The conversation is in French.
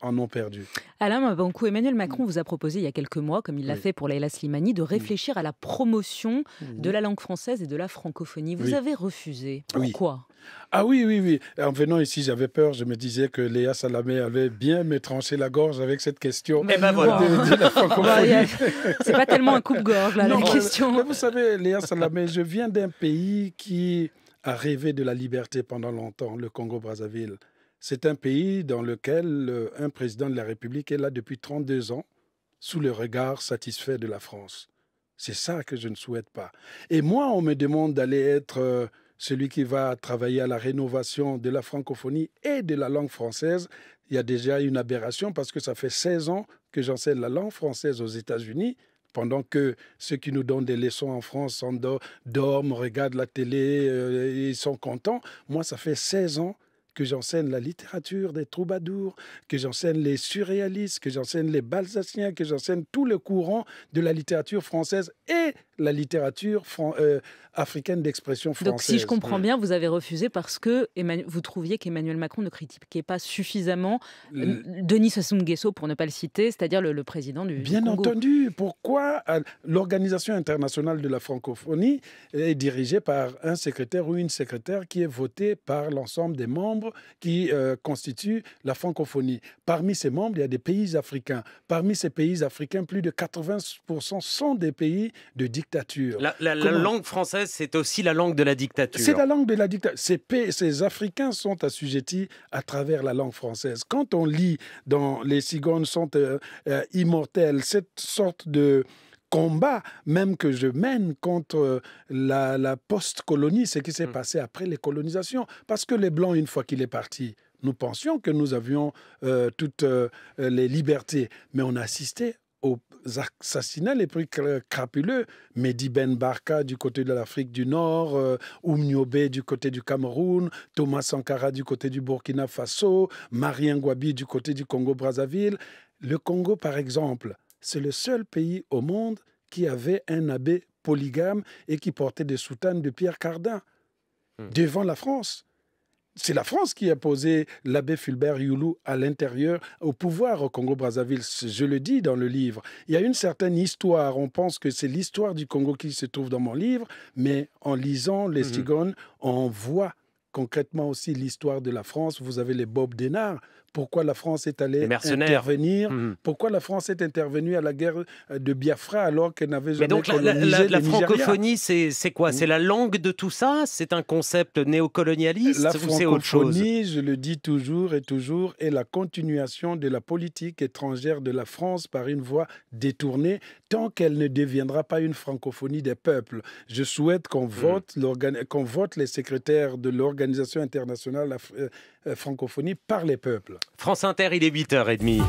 en ont perdu. Alain Mabanckou, Emmanuel Macron vous a proposé il y a quelques mois, comme il l'a fait pour Leïla Slimani, de réfléchir à la promotion de la langue française et de la francophonie. Vous avez refusé. Pourquoi ? Ah oui, oui, oui. En venant ici, j'avais peur. Je me disais que Léa Salamé allait bien me trancher la gorge avec cette question. Et ben voilà. De la francophonie. C'est pas tellement un coupe-gorge, là, la question. Mais vous savez, Léa Salamé, je viens d'un pays qui a rêvé de la liberté pendant longtemps, le Congo-Brazzaville. C'est un pays dans lequel un président de la République est là depuis 32 ans, sous le regard satisfait de la France. C'est ça que je ne souhaite pas. Et moi, on me demande d'aller être celui qui va travailler à la rénovation de la francophonie et de la langue française. Il y a déjà une aberration parce que ça fait 16 ans que j'enseigne la langue française aux États-Unis, pendant que ceux qui nous donnent des leçons en France dorment, regardent la télé, ils sont contents. Moi, ça fait 16 ans que j'enseigne la littérature des troubadours, que j'enseigne les surréalistes, que j'enseigne les balsaciens, que j'enseigne tout le courant de la littérature française et la littérature africaine d'expression française. Donc si je comprends bien, vous avez refusé parce que vous trouviez qu'Emmanuel Macron ne critiquait pas suffisamment Denis Sassou Nguesso, pour ne pas le citer, c'est-à-dire le président du Bien Congo. entendu. Pourquoi l'Organisation internationale de la francophonie est dirigée par un secrétaire ou une secrétaire qui est votée par l'ensemble des membres qui constituent la francophonie. Parmi ces membres, il y a des pays africains. Parmi ces pays africains, plus de 80% sont des pays de dictature. La langue française, c'est aussi la langue de la dictature. C'est la langue de la dictature. Ces Africains sont assujettis à travers la langue française. Quand on lit dans Les Cigognes sont immortels, cette sorte de combat même que je mène contre la post-colonie, ce qui s'est passé après les colonisations. Parce que les Blancs, une fois qu'il est parti, nous pensions que nous avions toutes les libertés. Mais on a assisté aux assassinats les plus crapuleux. Mehdi Ben Barka du côté de l'Afrique du Nord, Oumniobé du côté du Cameroun, Thomas Sankara du côté du Burkina Faso, Marie Ngouabi du côté du Congo-Brazzaville. Le Congo, par exemple, c'est le seul pays au monde qui avait un abbé polygame et qui portait des soutanes de Pierre Cardin devant la France. C'est la France qui a posé l'abbé Fulbert Youlou à l'intérieur, au pouvoir au Congo-Brazzaville. Je le dis dans le livre. Il y a une certaine histoire. On pense que c'est l'histoire du Congo qui se trouve dans mon livre, mais en lisant Les Cigognes, on voit concrètement aussi l'histoire de la France. Vous avez les Bob Denard. Pourquoi la France est allée intervenir Pourquoi la France est intervenue à la guerre de Biafra alors qu'elle n'avait jamais colonisé la francophonie, c'est quoi? C'est la langue de tout ça? C'est un concept néocolonialiste ou c'est autre chose? La francophonie, je le dis toujours et toujours, est la continuation de la politique étrangère de la France par une voie détournée tant qu'elle ne deviendra pas une francophonie des peuples. Je souhaite qu'on vote les secrétaires de l'Organisation internationale francophonie par les peuples. France Inter, il est 8h30.